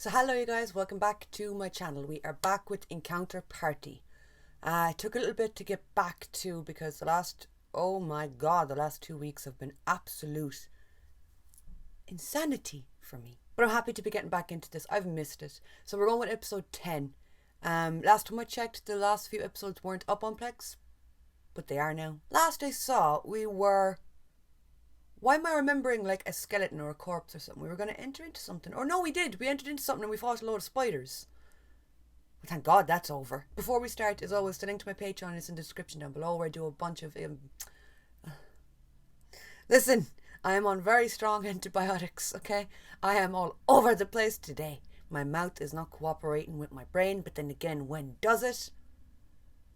So hello you guys, welcome back to my channel. We are back with Encounter Party. It took a little bit to get back to because the last 2 weeks have been absolute insanity for me. But I'm happy to be getting back into this. I've missed it. So we're going with episode 10. Last time I checked, the last few episodes weren't up on Plex, but they are now. Last I saw, we were... Why am I remembering like a skeleton or a corpse or something? We were going to enter into something. Or no, we did. We entered into something and we fought a load of spiders. But thank God that's over. Before we start, as always, the link to my Patreon is in the description down below where I do a bunch of... Listen, I am on very strong antibiotics, okay? I am all over the place today. My mouth is not cooperating with my brain, but then again, when does it?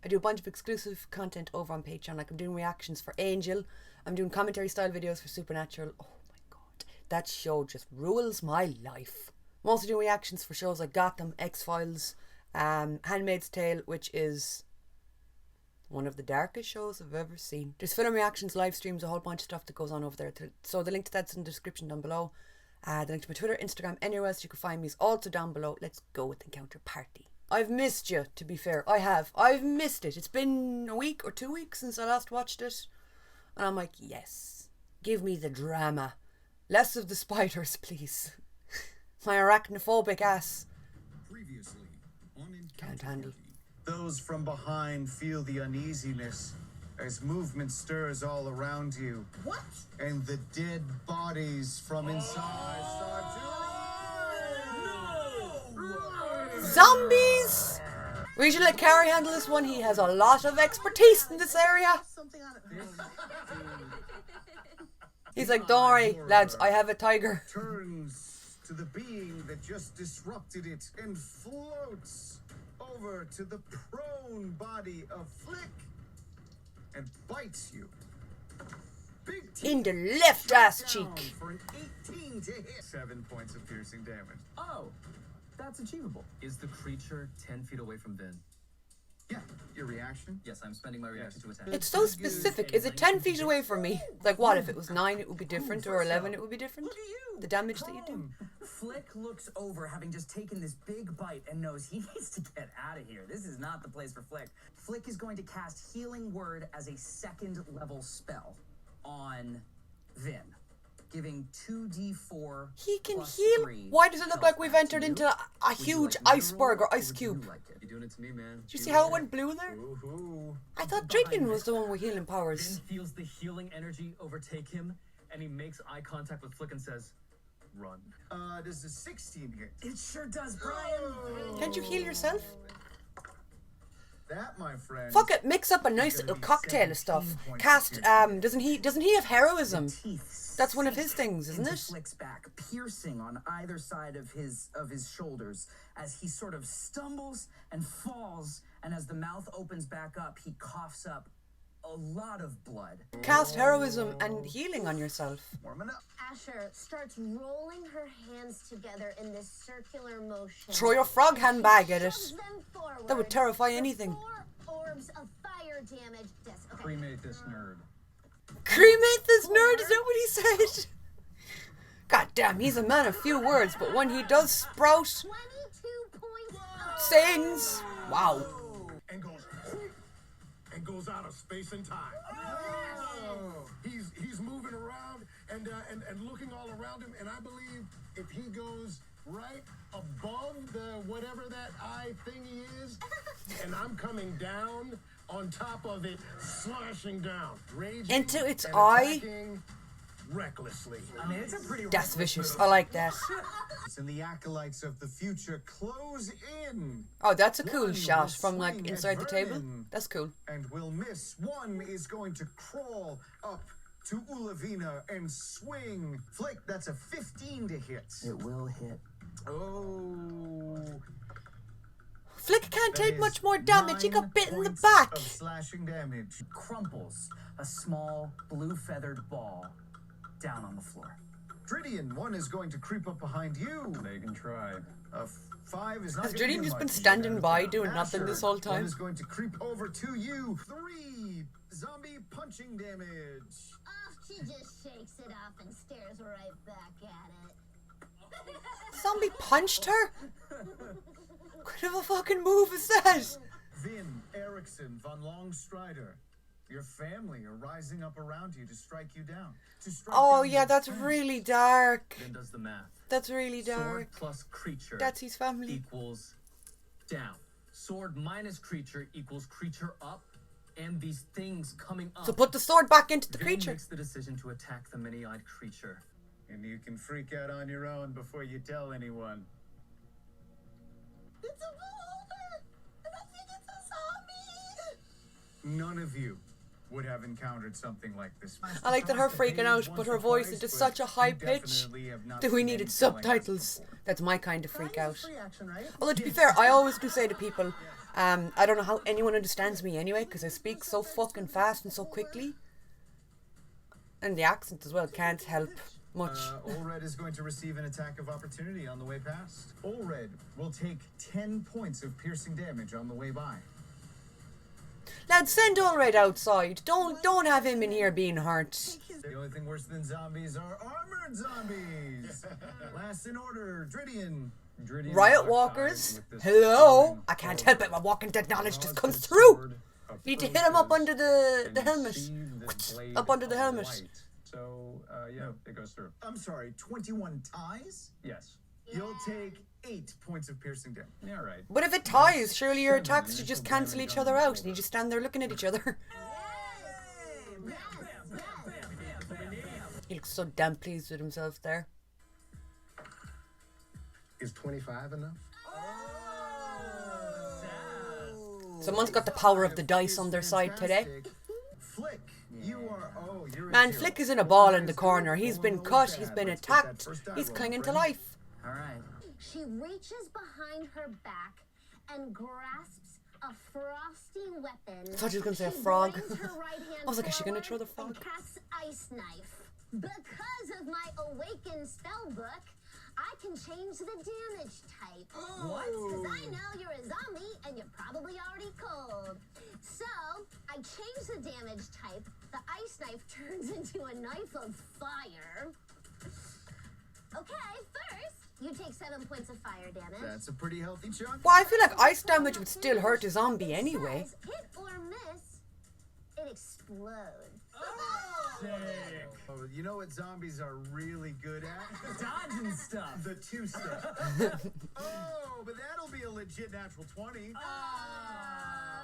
I do a bunch of exclusive content over on Patreon, like I'm doing reactions for Angel. I'm doing commentary style videos for Supernatural. Oh my God, that show just rules my life. I'm also doing reactions for shows like Gotham, X-Files, Handmaid's Tale, which is one of the darkest shows I've ever seen. There's film reactions, live streams, a whole bunch of stuff that goes on over there. So the link to that's in the description down below. The link to my Twitter, Instagram, anywhere else you can find me is also down below. Let's go with Encounter Party. I've missed you, to be fair. I have. I've missed it. It's been a week or 2 weeks since I last watched it. And I'm like, yes, give me the drama. Less of the spiders, please. My arachnophobic ass Previously on can't handle. Those from behind feel the uneasiness as movement stirs all around you. What? And the dead bodies from inside start to... Zombies! We should let Carrie handle this one. He has a lot of expertise in this area. Something on it. He's like, don't worry, lads, I have a tiger. turns to the being that just disrupted it and floats over to the prone body of Flick and bites you. Big In the left ass down cheek. for an 18 to hit. 7 points of piercing damage. Oh, that's achievable. Is the creature 10 feet away from Vin? Yeah, your reaction? Yes, I'm spending my reaction to attack. It's so specific. Is it 10 feet away from me? Like what, if it was 9 it would be different, or 11 it would be different? Look at you! The damage that you do. Flick looks over, having just taken this big bite, and knows he needs to get out of here. This is not the place for Flick. Flick is going to cast Healing Word as a 2nd level spell on Vin, giving 2d4. He can plus heal? 3 Why does it look health like we've back entered to you. into a Would you huge like iceberg or mineral, ice would you cube? like it? You're doing it to me, man. Did you see how it went blue there? Woohoo. I thought Draken was the one with healing powers. Vin feels the healing energy overtake him, and he makes eye contact with Flick and says, "Run." Does a 16 hit? It sure does, Brian. Can't you heal yourself? That, my friend. Fuck it, mix up a nice little cocktail of stuff. Cast, doesn't he have heroism? That's one of his things, isn't it? Flick's back, piercing on either side of his shoulders as he sort of stumbles and falls, and as the mouth opens back up, he coughs up a lot of blood. Cast heroism and healing on yourself. Warming up. Asher starts rolling her hands together in this circular motion. Throw your frog handbag at it. Shoves them forward. That would terrify anything. 4 orbs of fire damage. Yes, okay. Cremate this nerd. Cremate this nerd, is that what he said? God damn, he's a man of few words, but when he does sprout 22 points of sayings, wow. And goes out of space and time. He's moving around and looking all around him, and I believe if he goes right above the whatever that eye thingy is, and I'm coming down on top of it, slashing down, raging Into its and eye? attacking recklessly. I mean, it's a pretty That's vicious. I like that. And the acolytes of the future close in. Oh, that's a cool One shot will from like swing inside at the table. Vernon That's cool. And will miss. One is going to crawl up to Ulavina and swing. Flick, that's a 15 to hit. It will hit. Oh. Flick can't That take is much more damage. He 9 got bit in the points back. of slashing damage. Crumples a small blue feathered ball down on the floor. Dridian, one is going to creep up behind you. They can try. 5 is not Has gonna Dridian do just been much. standing by doing nothing Asher, this whole one time? is going to creep over to you. 3 zombie punching damage. Oh, she just shakes it off and stares right back at it. Zombie punched her? What kind of a fucking move is that? Vin Erickson von Longstrider. Your family are rising up around you to strike you down. To strike Oh down yeah, your that's friends. really dark. Then does the math. That's really Sword dark. plus creature That's his family. equals down. Sword minus creature equals creature up, and these things coming up. So put the sword back into the Vin creature. makes the decision to attack the many-eyed creature. And you can freak out on your own before you tell anyone. It's a beholder! And I think it's a zombie! None of you would have encountered something like this. I like that her freaking out put her voice into such a high pitch that we needed subtitles. That's my kind of freak out. Although to be fair, I always do say to people, I don't know how anyone understands me anyway, because I speak so fucking fast and so quickly. And the accent as well can't help much. Olred is going to receive an attack of opportunity on the way past. Olred will take 10 points of piercing damage on the way by. Lads, send Ulrich outside. Don't have him in here being hurt. The only thing worse than zombies are armored zombies. Last in order, Dridian. Riot walkers. Hello. I can't help it. My Walking Dead knowledge just comes through. You need to hit him up under the helmet. Up under the helmet. So, yeah, it goes through. I'm sorry, 21 ties? Yes. You'll take 8 points of piercing damage. Yeah, right. But if it ties, surely your attacks should just cancel each other out and you just stand there looking at each other. He looks so damn pleased with himself there. Is 25 enough? Someone's got the power of the dice on their side today. Flick, you are. Oh, you're. Man, Flick is in a ball in the corner. He's been cut, he's been attacked, he's clinging to life. All right. She reaches behind her back and grasps a frosty weapon. I thought you were gonna say a frog. She brings her right hand I was like, is she gonna throw the forward frog? and casts Ice Knife. Because of my awakened spell book, I can change the damage type. What? Because I know you're a zombie and you're probably already cold. So, I change the damage type. The Ice Knife turns into a knife of fire. Okay, first, you take 7 points of fire damage. That's a pretty healthy chunk. Well, I feel like ice damage would still hurt a zombie anyway. Says hit or miss, it explodes. Oh, you know what zombies are really good at? Dodging stuff. The two-step. Oh, but that'll be a legit natural 20.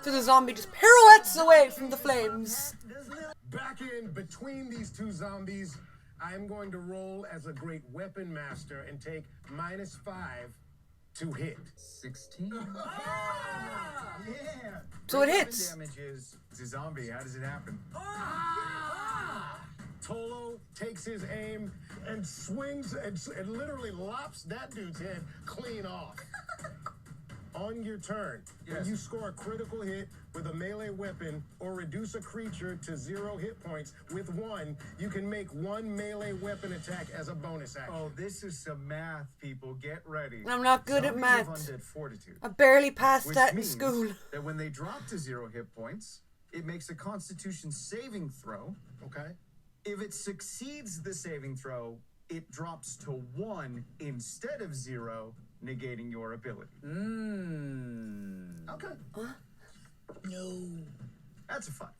So the zombie just pirouettes away from the flames. Back in between these two zombies, I am going to roll as a great weapon master and take -5 to hit. 16? Yeah. So it Weapon hits. Damage is it's a zombie. How does it happen? Tolo takes his aim and swings and literally lops that dude's head clean off. On your turn, when Yes. you score a critical hit with a melee weapon or reduce a creature to 0 hit points with 1, you can make 1 melee weapon attack as a bonus action. Oh, this is some math, people. Get ready. I'm not good at Zombies math. have undead fortitude, I barely passed which that in means school. that when they drop to 0 hit points, it makes a Constitution saving throw. Okay? If it succeeds the saving throw, it drops to 1 instead of 0, negating your ability. Okay. No. That's a fun.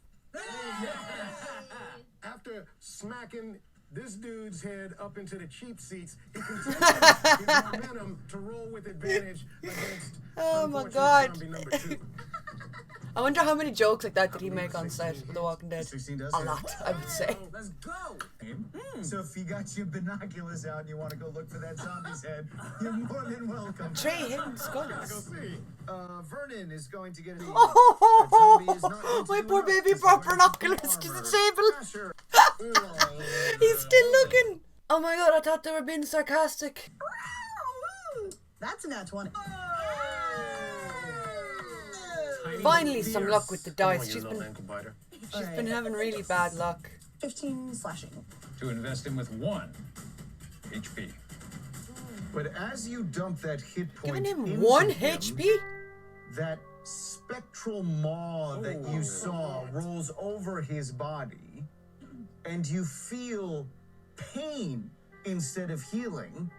After smacking this dude's head up into the cheap seats, he continues his momentum to roll with advantage against Oh my unfortunate God. zombie number 2. I wonder how many jokes like that did he make on set with The Walking Dead. 16 does A hit. lot, I would say. Let's go. So if you got your binoculars out and you want to go look for that zombie's head, you're more than welcome. Trey hidden skulls. See, Vernon is going to get an Oh, my poor baby brought binoculars to the table. He's still looking. Oh my God, I thought they were being sarcastic. That's a nat 20. Finally, some luck with the dice. She's She's been Alright. been having really bad luck. 15 slashing. To invest him with 1 HP. But as you dump that hit point Giving him into 1 him, HP? that spectral maw that you saw rolls over his body, and you feel pain instead of healing.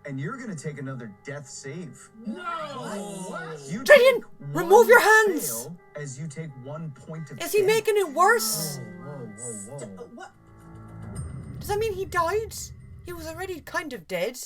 and you're gonna take another death save. You Trillian, take remove one your hands. fail as you take 1 point of Is he damage. making it worse? Whoa. What? Does that mean he died? He was already kind of dead.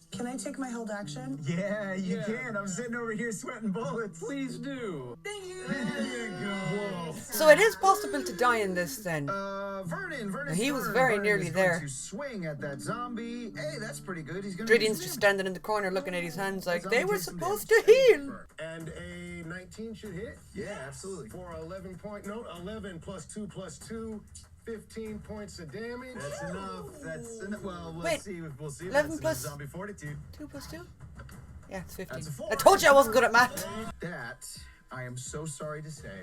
Can I take my held action? Yeah, you can. I'm sitting over here sweating bullets. Please do. There you go. So it is possible to die in this then. Vernon. He was Vernon. very Vernon nearly is going there. To swing at that zombie. Hey, that's pretty good. He's gonna. Drydion's just standing in the corner looking at his hands like they were supposed to heal. And a 19 should hit. Yeah, absolutely. For 11 point. No, 11 plus 2 plus 2. 15 points of damage. That's enough. That's enough. Well, we'll Wait, see. We'll see. 11 That's plus- enough zombie fortitude. 2 plus 2? Yeah, it's 15. That's a 4. I told you I wasn't good at math. That, I am so sorry to say,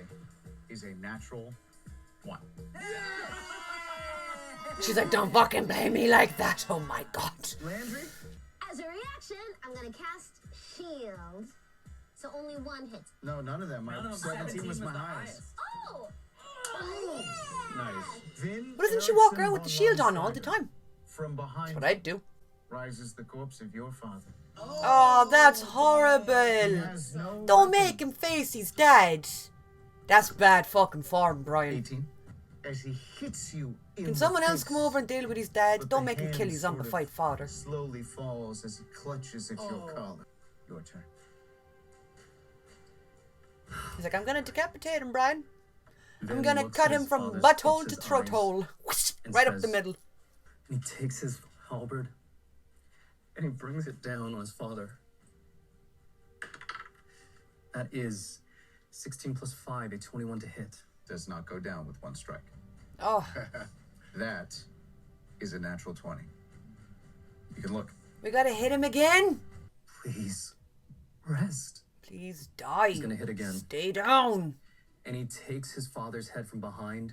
is a natural 1. She's like, don't fucking blame me like that. Oh my god. Landry? As a reaction, I'm gonna cast Shield. So only 1 hit. No, none of them. My 17 was my highest. Oh! Nice. Vin Why doesn't she walk Erickson around with the von shield on all the Lonsager. time? From behind That's what I'd do. rises the corpse of your father. Oh, that's He horrible. has no Don't weapon. make him face he's dead. That's bad fucking form, Brian. 18. As he hits you in Can the someone else face, come over and deal with his dad? but Don't the make him hand kill his sort of zombified father. Slowly falls as he clutches at your collar. Your turn. He's like, I'm gonna decapitate him, Brian. I'm Vin gonna looks cut at him his from father's butthole to corpse's throat eyes hole. Whoosh, and right up the says- middle. He takes his halberd and he brings it down on his father. That is 16 plus 5, a 21 to hit. Does not go down with 1 strike. Oh, That is a natural 20. You can look. we gotta hit him again. Please, rest. Please die. He's gonna hit again. Stay down. And he takes his father's head from behind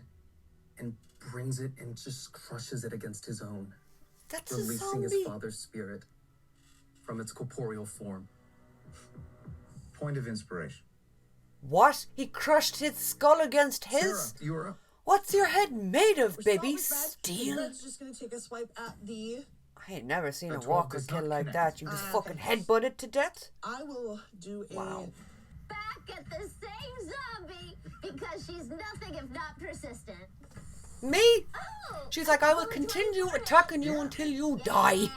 and brings it and just crushes it against his own, That's a releasing his zombie. father's spirit from its corporeal form. Point of inspiration. What? He crushed his skull against his? Sarah, you're up. What's your head made of, We're baby? stopping back. Steel? Red's just gonna take a swipe at the. I ain't never seen A a 12 walker does kill not like connect. that. You just Ah, fucking okay. headbutted to death? I will do a. Wow. Back at the same zombie because she's nothing if not persistent. Me? Oh! She's like, I will continue attacking you until you die. Yeah,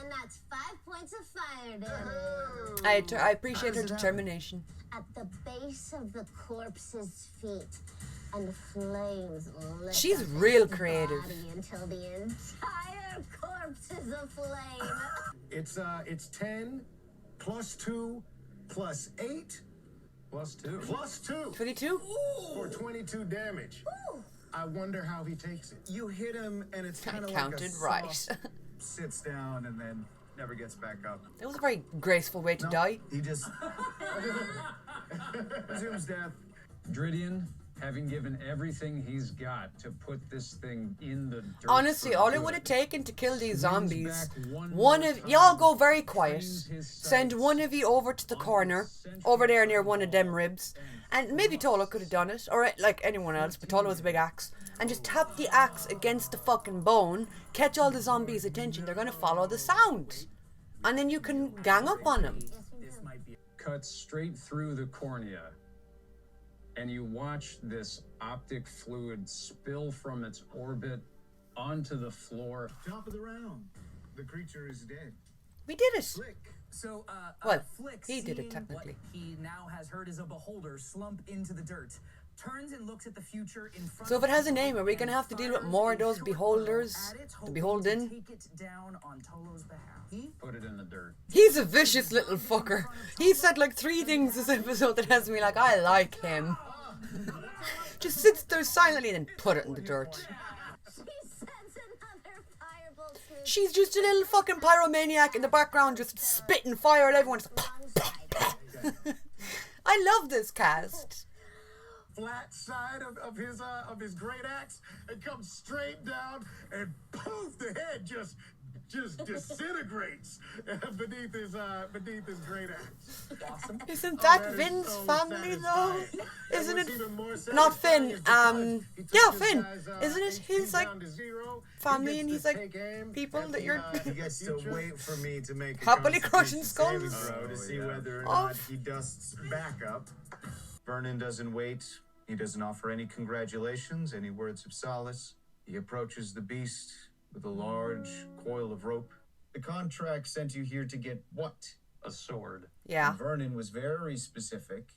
and that's 5 points of fire damage. I appreciate her determination. At the base of the corpse's feet, and flames lit She's up real its creative. body until the entire corpse is aflame. It's 10 plus 2 plus 8 Plus 2. plus 2 22? for 22 damage. Ooh. I wonder how he takes it. You hit him, and it's I kind of like a counted right. soft sits down and then never gets back up. It was a very graceful way to die. He just resumes death. Drydien, having given everything he's got to put this thing in the dirt. Honestly, for all it good, would have taken to kill these swings zombies, back one one more of time, y'all go very quiet. trains his Send sights one of you over to the on corner, the central over there near one of them wall ribs, and maybe Tola could have done it, or like anyone else, but Tola was a big axe, and just tap the axe against the fucking bone, catch all the zombies' attention. They're gonna follow the sound, and then you can gang up on them. This might be cuts straight through the cornea, and you watch this optic fluid spill from its orbit onto the floor. Top of the round. The creature is dead. We did it. Flick. So, Well, Flick, he did it seeing technically. What he now has heard as a beholder slump into the dirt, turns and looks at the future in front. So if it has a of name, are we and gonna have to deal with fires more a of those short beholders? bow at it, The hoping beholden? to take it down on Tolo's behalf. Put it in the dirt. He's a vicious little fucker. He said like 3 things this episode that has me like, I like him. Just sits there silently and then put it in the dirt. She sends another firebolt through She's just a little fucking pyromaniac in the background just spitting fire at everyone. Just alongside. I love this cast. Flat side of his great axe and comes straight down and poof, the head just just disintegrates beneath his great axe. Awesome. Isn't Oh, that that is Finn's so family though? satisfying. And Isn't what's it? even more Not satisfying Finn. is because he took Yeah, this Finn. guy's, Isn't it HP his like down to zero. family He and gets he's to like take aim people at that the, you're? He gets to future. wait for me to make a Happily crushing Constitution saving skulls. throw to see yeah. whether or Oh. not he dusts back up. Vernon doesn't wait. He doesn't offer any congratulations, any words of solace. He approaches the beast with a large coil of rope. The contract sent you here to get what? A sword. Yeah. And Vernon was very specific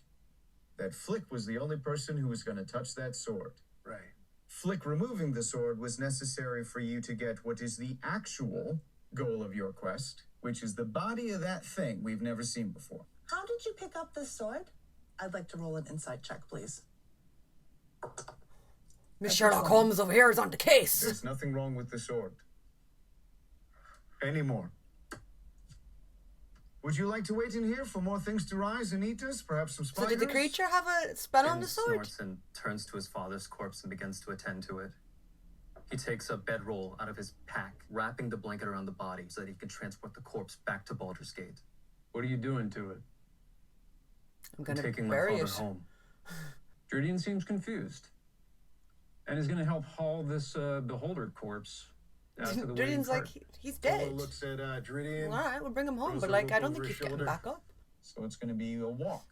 that Flick was the only person who was going to touch that sword. Right. Flick removing the sword was necessary for you to get what is the actual goal of your quest, which is the body of that thing we've never seen before. How did you pick up this sword? I'd like to roll an insight check, please. Miss Sherlock Holmes over here is on the case. There's nothing wrong with the sword. Anymore. Would you like to wait in here for more things to rise and eat us? Perhaps some So spiders? did the creature have a spell on Finn the sword? snorts and turns to his father's corpse and begins to attend to it. He takes a bedroll out of his pack, wrapping the blanket around the body so that he can transport the corpse back to Baldur's Gate. What are you doing to it? I'm I'm gonna taking my bury father it. home. Drudian seems confused. And is going to help haul this beholder corpse out to the waiting Drudian's like cart. he's Polo dead. looks at Drudian. All right, we'll bring him home, throws but a like look I don't over think his he's getting shoulder. back up. So it's going to be a walk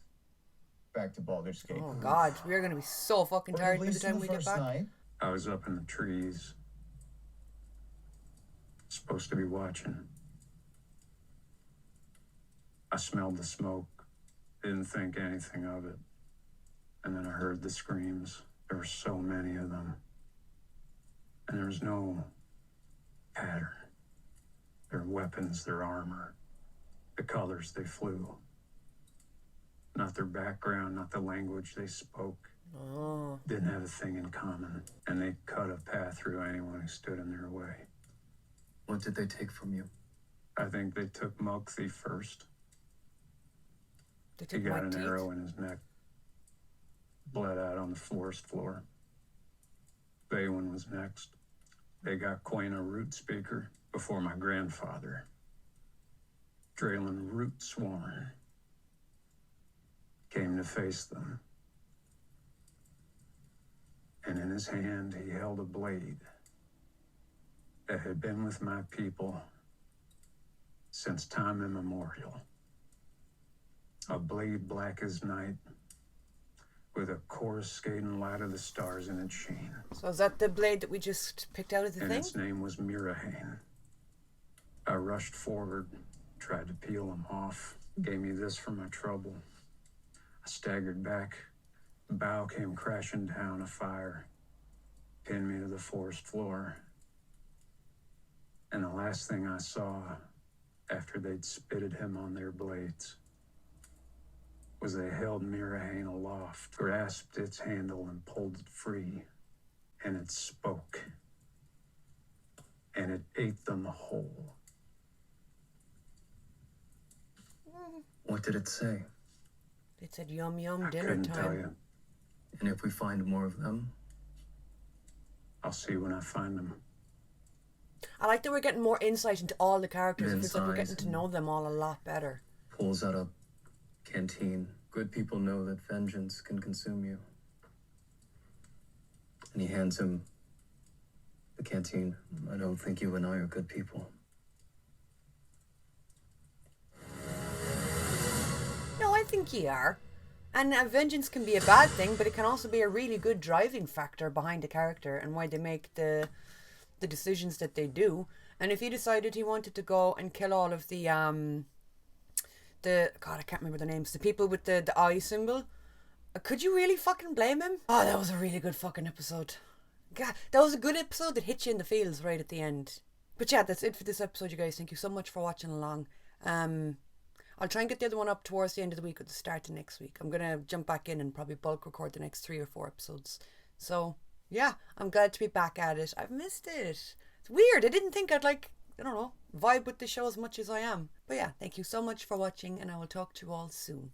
back to Baldur's Gate. Oh God, we are gonna be so fucking But tired at by the least time the we get first back. night, I was up in the trees. Supposed to be watching. I smelled the smoke. Didn't think anything of it. And then I heard the screams. There were so many of them. And there was no pattern. Their weapons, their armor, the colors they flew. Not their background, not the language they spoke. Oh, Didn't have a thing in common. And they cut a path through anyone who stood in their way. What did they take from you? I think they took Moxie first. they He took got my an teeth. arrow in his neck. Bled out on the forest floor. Baywin was next. They got Quaina Root Speaker before my grandfather. Draylen Root Sworn came to face them. And in his hand he held a blade that had been with my people since time immemorial. A blade black as night, with a coruscating light of the stars in its sheen. So is that the blade that we just picked out of the And thing? its name was Mirahane. I rushed forward, tried to peel him off, gave me this for my trouble. I staggered back. The bough came crashing down, a fire pinned me to the forest floor. And the last thing I saw after they'd spitted him on their blades was they held Mirahane aloft, grasped its handle and pulled it free, and it spoke. And it ate them whole. What did it say? It said yum yum I dinner couldn't tell time. you. And if we find more of them? I'll see when I find them. I like that we're getting more insight into all the characters. It Men's feels like we're eyes getting to and- know them all a lot better. Pulls out a canteen. Good people know that vengeance can consume you. And he hands him the canteen. I don't think you and I are good people. No, I think you are. And vengeance can be a bad thing, but it can also be a really good driving factor behind a character and why they make the decisions that they do. And if he decided he wanted to go and kill all of the God, I can't remember their names, the people with the eye symbol, could you really fucking blame him? Oh, that was a really good fucking episode. God, that was a good episode that hit you in the feels right at the end. But yeah, that's it for this episode, you guys. Thank you so much for watching along. I'll try and get the other one up towards the end of the week or the start of next week. I'm going to jump back in and probably bulk record the next 3 or 4 episodes. So, yeah, I'm glad to be back at it. I've missed it. It's weird. I didn't think I'd vibe with the show as much as I am. But yeah, thank you so much for watching and I will talk to you all soon.